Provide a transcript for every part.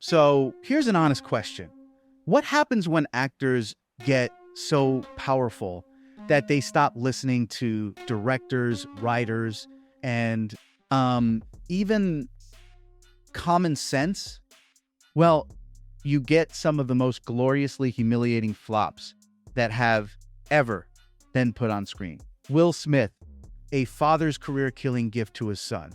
So here's an honest question. What happens when actors get so powerful that they stop listening to directors, writers, and even common sense? Well, you get some of the most gloriously humiliating flops that have ever been put on screen. Will Smith, a father's career-killing gift to his son.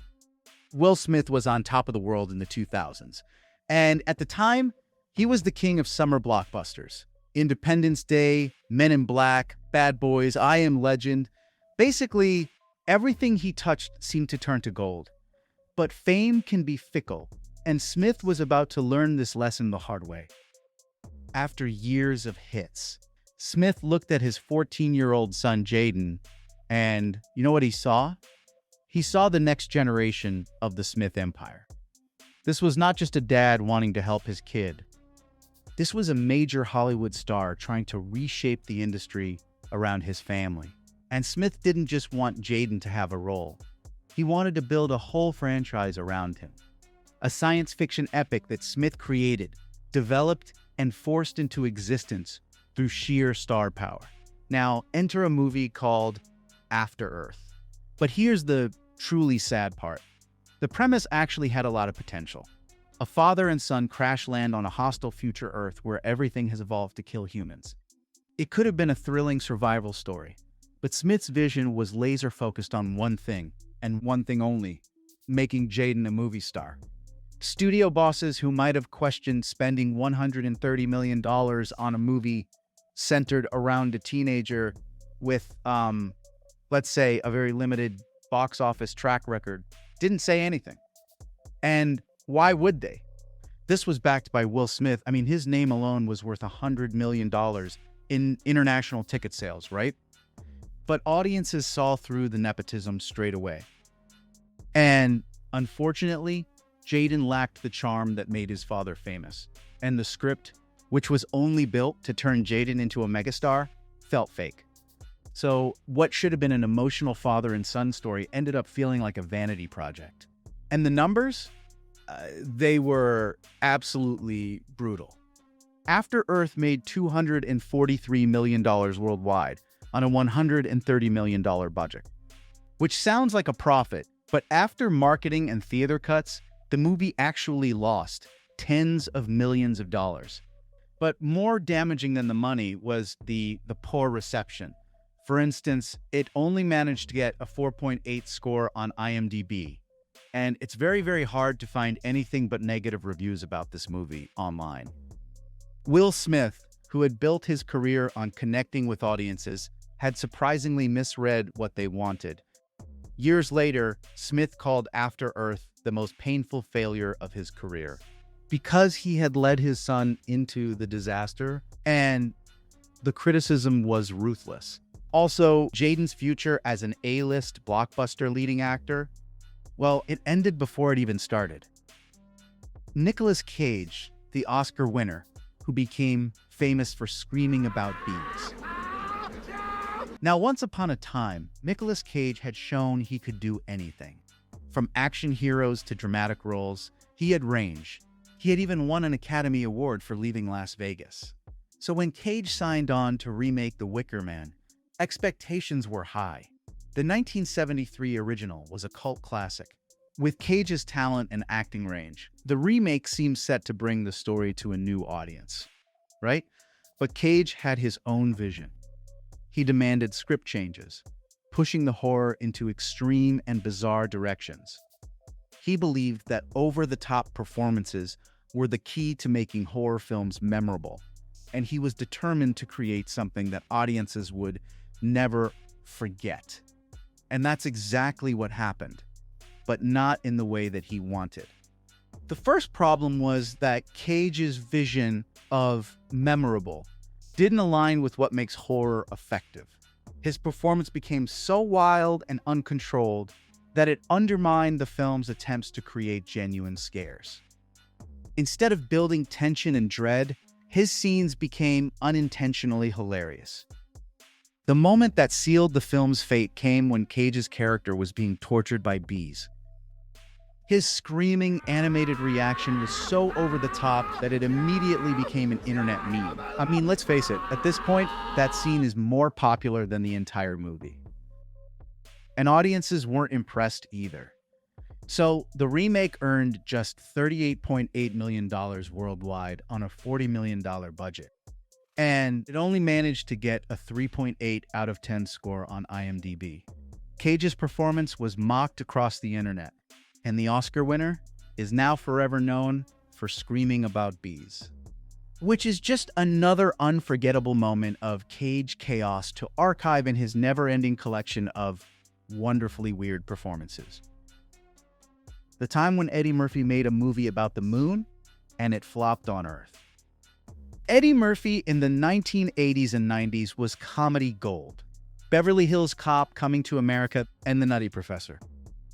Will Smith was on top of the world in the 2000s. And at the time, he was the king of summer blockbusters. Independence Day, Men in Black, Bad Boys, I Am Legend. Basically, everything he touched seemed to turn to gold. But fame can be fickle, and Smith was about to learn this lesson the hard way. After years of hits, Smith looked at his 14-year-old son, Jaden, and you know what he saw? He saw the next generation of the Smith Empire. This was not just a dad wanting to help his kid. This was a major Hollywood star trying to reshape the industry around his family. And Smith didn't just want Jaden to have a role. He wanted to build a whole franchise around him. A science fiction epic that Smith created, developed, and forced into existence through sheer star power. Now, enter a movie called After Earth. But here's the truly sad part. The premise actually had a lot of potential. A father and son crash land on a hostile future Earth where everything has evolved to kill humans. It could have been a thrilling survival story, but Smith's vision was laser-focused on one thing, and one thing only: making Jaden a movie star. Studio bosses who might have questioned spending $130 million on a movie centered around a teenager with, let's say, a very limited box office track record, didn't say anything. And why would they? This was backed by Will Smith. I mean, his name alone was worth $100 million in international ticket sales, right? But audiences saw through the nepotism straight away. And unfortunately, Jaden lacked the charm that made his father famous. And the script, which was only built to turn Jaden into a megastar, felt fake. So what should have been an emotional father and son story ended up feeling like a vanity project. And the numbers? They were absolutely brutal. After Earth made $243 million worldwide on a $130 million budget, which sounds like a profit, but after marketing and theater cuts, the movie actually lost tens of millions of dollars. But more damaging than the money was the poor reception. For instance, it only managed to get a 4.8 score on IMDb. And it's very, very hard to find anything but negative reviews about this movie online. Will Smith, who had built his career on connecting with audiences, had surprisingly misread what they wanted. Years later, Smith called After Earth the most painful failure of his career, because he had led his son into the disaster, and the criticism was ruthless. Also, Jaden's future as an A-list blockbuster leading actor, well, it ended before it even started. Nicolas Cage, the Oscar winner, who became famous for screaming about bees. Now, once upon a time, Nicolas Cage had shown he could do anything. From action heroes to dramatic roles, he had range. He had even won an Academy Award for leaving Las Vegas. So when Cage signed on to remake The Wicker Man, expectations were high. The 1973 original was a cult classic. With Cage's talent and acting range, the remake seemed set to bring the story to a new audience, right? But Cage had his own vision. He demanded script changes, pushing the horror into extreme and bizarre directions. He believed that over-the-top performances were the key to making horror films memorable, and he was determined to create something that audiences would never forget. And that's exactly what happened, but not in the way that he wanted. The first problem was that Cage's vision of memorable didn't align with what makes horror effective. His performance became so wild and uncontrolled that it undermined the film's attempts to create genuine scares. Instead of building tension and dread, his scenes became unintentionally hilarious. The moment that sealed the film's fate came when Cage's character was being tortured by bees. His screaming animated reaction was so over the top that it immediately became an internet meme. I mean, let's face it, at this point, that scene is more popular than the entire movie. And audiences weren't impressed either. So the remake earned just $38.8 million worldwide on a $40 million budget. And it only managed to get a 3.8 out of 10 score on IMDb. Cage's performance was mocked across the internet, and the Oscar winner is now forever known for screaming about bees. Which is just another unforgettable moment of Cage chaos to archive in his never-ending collection of wonderfully weird performances. The time when Eddie Murphy made a movie about the moon, and it flopped on Earth. Eddie Murphy in the 1980s and 90s was comedy gold. Beverly Hills Cop, Coming to America, and The Nutty Professor.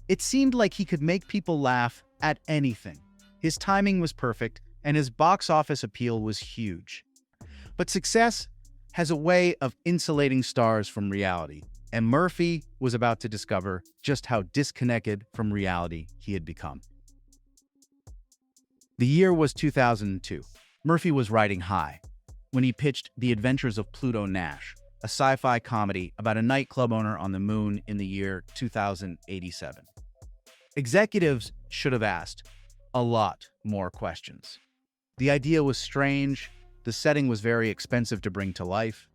It seemed like he could make people laugh at anything. His timing was perfect, and his box office appeal was huge. But success has a way of insulating stars from reality, and Murphy was about to discover just how disconnected from reality he had become. The year was 2002. Murphy was riding high when he pitched The Adventures of Pluto Nash, a sci-fi comedy about a nightclub owner on the moon in the year 2087. Executives should have asked a lot more questions. The idea was strange, the setting was very expensive to bring to life,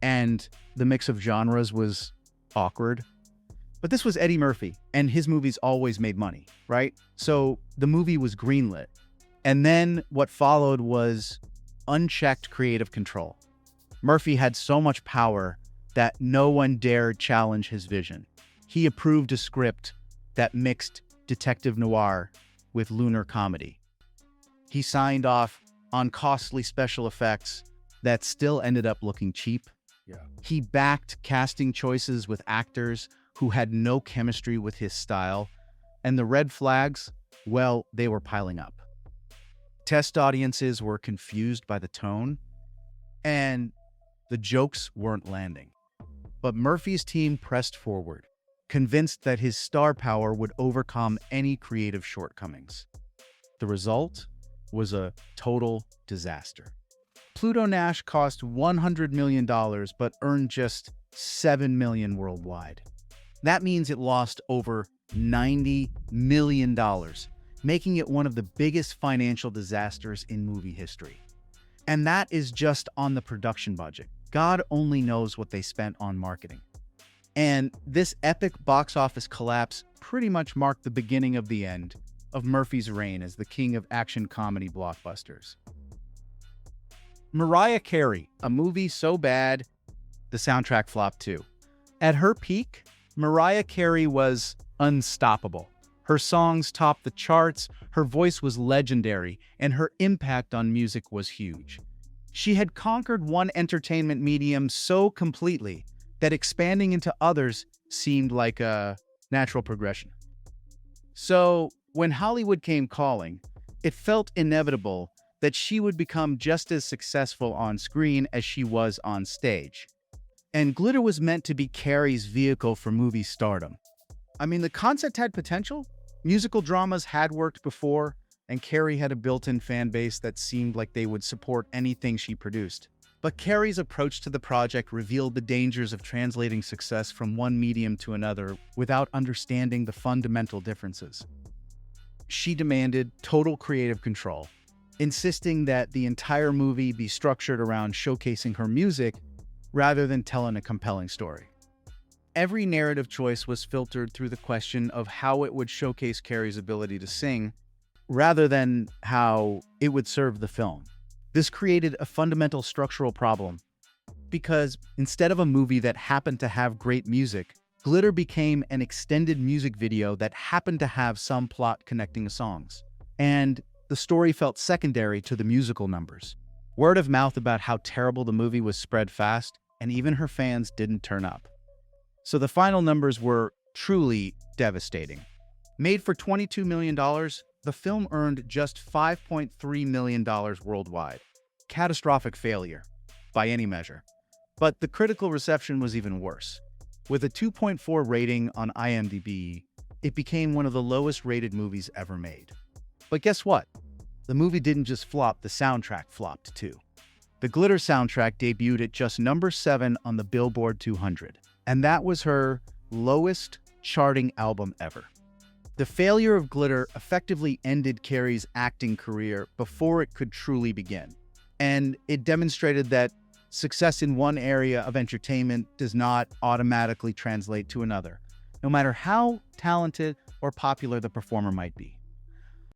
and the mix of genres was awkward. But this was Eddie Murphy, and his movies always made money, right? So the movie was greenlit. And then what followed was unchecked creative control. Murphy had so much power that no one dared challenge his vision. He approved a script that mixed detective noir with lunar comedy. He signed off on costly special effects that still ended up looking cheap. He backed casting choices with actors who had no chemistry with his style. And the red flags, well, they were piling up. Test audiences were confused by the tone, and the jokes weren't landing. But Murphy's team pressed forward, convinced that his star power would overcome any creative shortcomings. The result was a total disaster. Pluto Nash cost $100 million, but earned just $7 million worldwide. That means it lost over $90 million, making it one of the biggest financial disasters in movie history. And that is just on the production budget. God only knows what they spent on marketing. And this epic box office collapse pretty much marked the beginning of the end of Murphy's reign as the king of action comedy blockbusters. Mariah Carey, a movie so bad, the soundtrack flopped too. At her peak, Mariah Carey was unstoppable. Her songs topped the charts, her voice was legendary, and her impact on music was huge. She had conquered one entertainment medium so completely that expanding into others seemed like a natural progression. So, when Hollywood came calling, it felt inevitable that she would become just as successful on screen as she was on stage. And glitter was meant to be Carey's vehicle for movie stardom. I mean, the concept had potential. Musical dramas had worked before, and Carey had a built-in fan base that seemed like they would support anything she produced. But Carey's approach to the project revealed the dangers of translating success from one medium to another without understanding the fundamental differences. She demanded total creative control, insisting that the entire movie be structured around showcasing her music rather than telling a compelling story. Every narrative choice was filtered through the question of how it would showcase Carey's ability to sing, rather than how it would serve the film. This created a fundamental structural problem, because instead of a movie that happened to have great music, Glitter became an extended music video that happened to have some plot connecting the songs. And the story felt secondary to the musical numbers. Word of mouth about how terrible the movie was spread fast, and even her fans didn't turn up. So the final numbers were truly devastating. Made for $22 million, the film earned just $5.3 million worldwide. Catastrophic failure, by any measure. But the critical reception was even worse. With a 2.4 rating on IMDb, it became one of the lowest-rated movies ever made. But guess what? The movie didn't just flop, the soundtrack flopped too. The Glitter soundtrack debuted at just number 7 on the Billboard 200, and that was her lowest charting album ever. The failure of Glitter effectively ended Carey's acting career before it could truly begin, and it demonstrated that success in one area of entertainment does not automatically translate to another, no matter how talented or popular the performer might be.